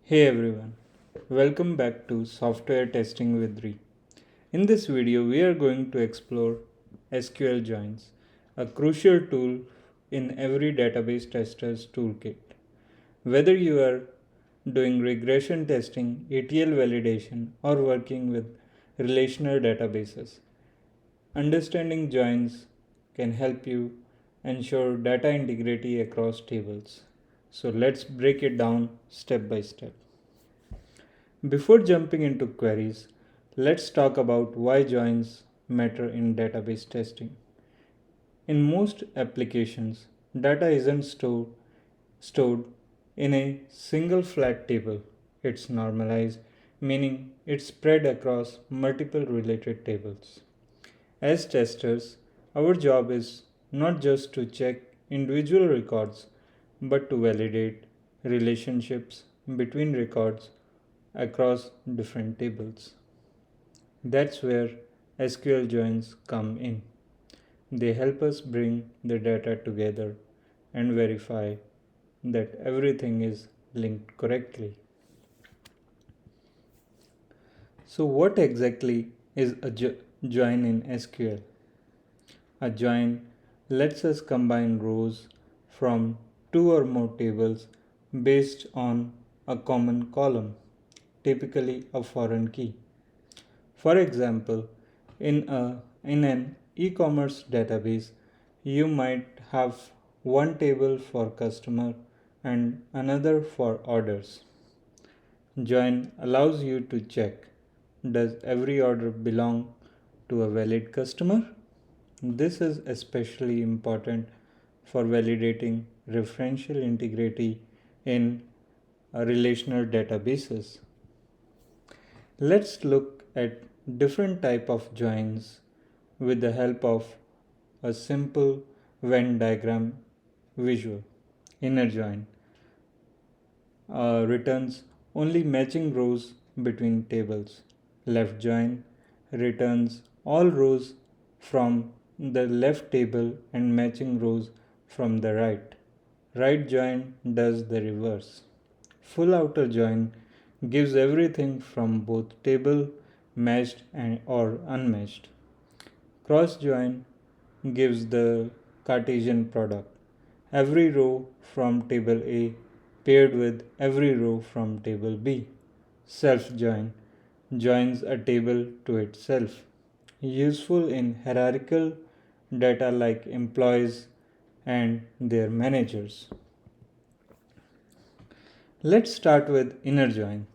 Hey everyone, welcome back to Software Testing with Ri. In this video, we are going to explore SQL joins, a crucial tool in every database tester's toolkit. Whether you are doing regression testing, ETL validation, or working with relational databases, understanding joins can help you ensure data integrity across tables. So let's break it down step by step. Before jumping into queries, let's talk about why joins matter in database testing. In most applications, data isn't stored in a single flat table. It's normalized, meaning it's spread across multiple related tables. As testers, our job is not just to check individual records, but to validate relationships between records across different tables. That's where SQL joins come in. They help us bring the data together and verify that everything is linked correctly. So, what exactly is a join in SQL? A join lets us combine rows from two or more tables based on a common column, typically a foreign key. For example, in an e-commerce database, you might have one table for customer and another for orders. Join allows you to check, does every order belong to a valid customer? This is especially important for validating referential integrity in relational databases. Let's look at different type of joins with the help of a simple Venn diagram visual. Inner join returns only matching rows between tables. Left join returns all rows from the left table and matching rows from the right. Right join does the reverse. Full outer join gives everything from both table matched and or unmatched. Cross join gives the Cartesian product. Every row from table A paired with every row from table B. Self join joins a table to itself. Useful in hierarchical data like employees and their managers. Let's start with inner join,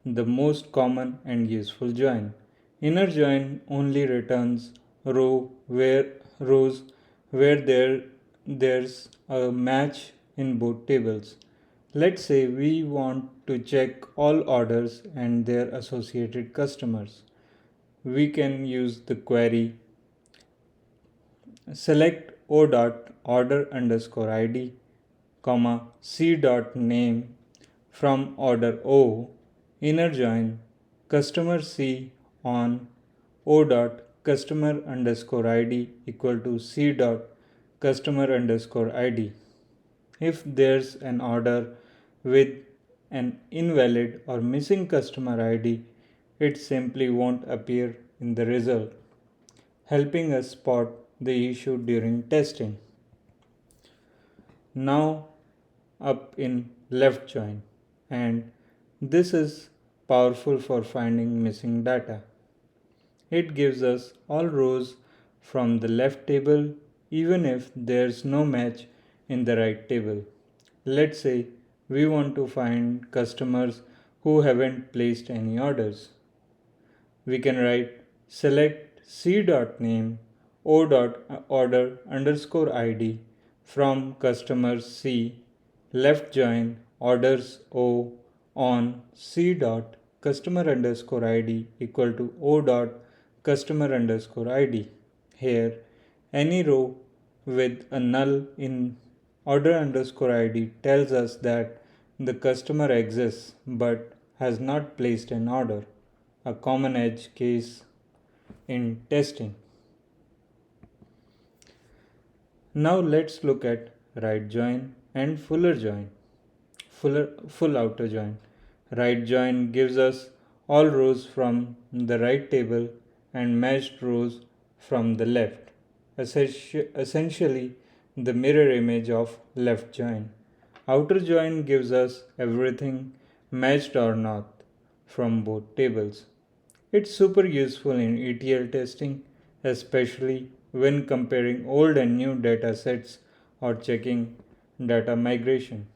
the most common and useful join. Inner join only returns rows where there's a match in both tables. Let's say we want to check all orders and their associated customers. We can use the query select o dot order underscore id comma c dot name from order o inner join customer c on o dot customer underscore id equal to c dot customer underscore id. If there's an order with an invalid or missing customer id, it simply won't appear in the result, helping us spot the issue during testing. Now up in left join, and this is powerful for finding missing data. It gives us all rows from the left table even if there's no match in the right table. Let's say we want to find customers who haven't placed any orders. We can write select c dot name o dot order underscore id from customers c left join orders o on c dot customer underscore id equal to o dot customer underscore id. Here, any row with a null in order underscore id tells us that the customer exists but has not placed an order, a common edge case in testing. Now let's look at right join and full outer join. Right join gives us all rows from the right table and matched rows from the left, essentially the mirror image of left join. Outer join gives us everything matched or not from both tables. It's super useful in ETL testing, especially when comparing old and new data sets or checking data migration.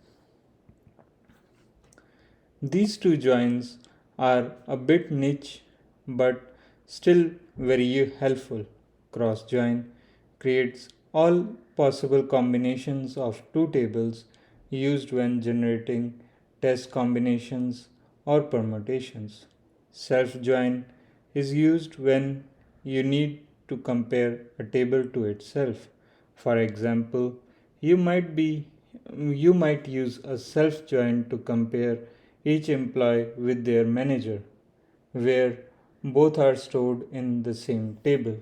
These two joins are a bit niche but still very helpful. Cross join creates all possible combinations of two tables used when generating test combinations or permutations. Self join is used when you need to compare a table to itself. For example, you might be you might use a self join to compare each employee with their manager, where both are stored in the same table.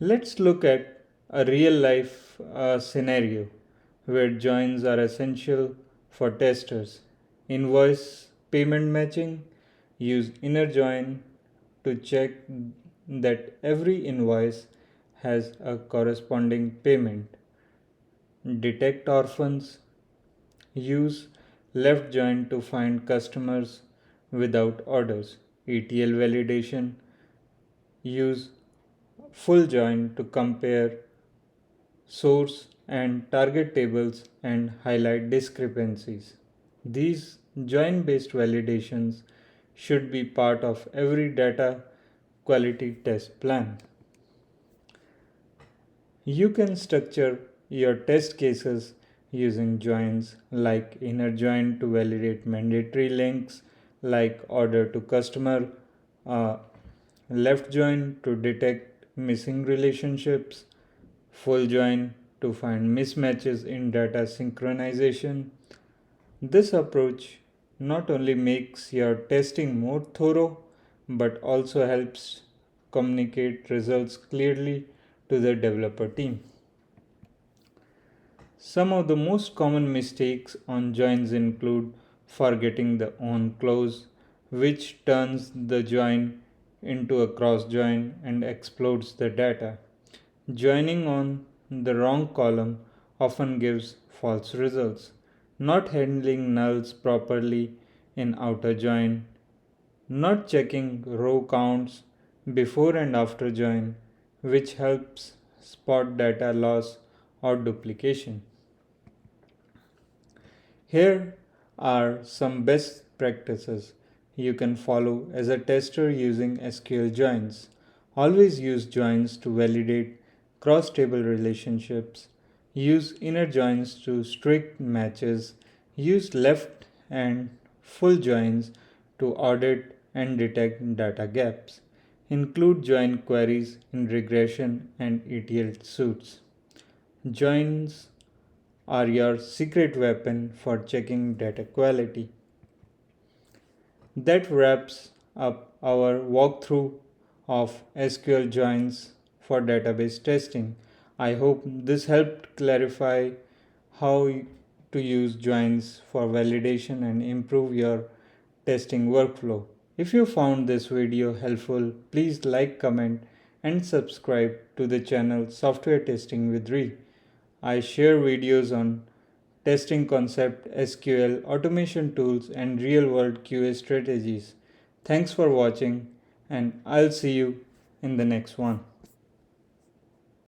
Let's look at a real life scenario where joins are essential for testers. Invoice payment matching, use inner join to check that every invoice has a corresponding payment. Detect orphans, use left join to find customers without orders. ETL validation, use full join to compare source and target tables and highlight discrepancies. These join based validations should be part of every data quality test plan. You can structure your test cases using joins like inner join to validate mandatory links like order to customer, uh, left join to detect missing relationships, full join to find mismatches in data synchronization. This approach not only makes your testing more thorough but also helps communicate results clearly to the developer team. Some of the most common mistakes on joins include forgetting the on clause, which turns the join into a cross join and explodes the data. Joining on the wrong column often gives false results. Not handling nulls properly in outer join, not checking row counts before and after join, which helps spot data loss or duplication. Here are some best practices you can follow as a tester using SQL joins. Always use joins to validate cross table relationships. Use inner joins to strict matches. Use left and full joins to audit and detect data gaps. Include join queries in regression and ETL suites. Joins are your secret weapon for checking data quality. That wraps up our walkthrough of SQL joins for database testing. I hope this helped clarify how to use joins for validation and improve your testing workflow. If you found this video helpful, please like, comment, and subscribe to the channel Software Testing with Ri. I share videos on testing concept, SQL, automation tools, and real world QA strategies. Thanks for watching, and I'll see you in the next one.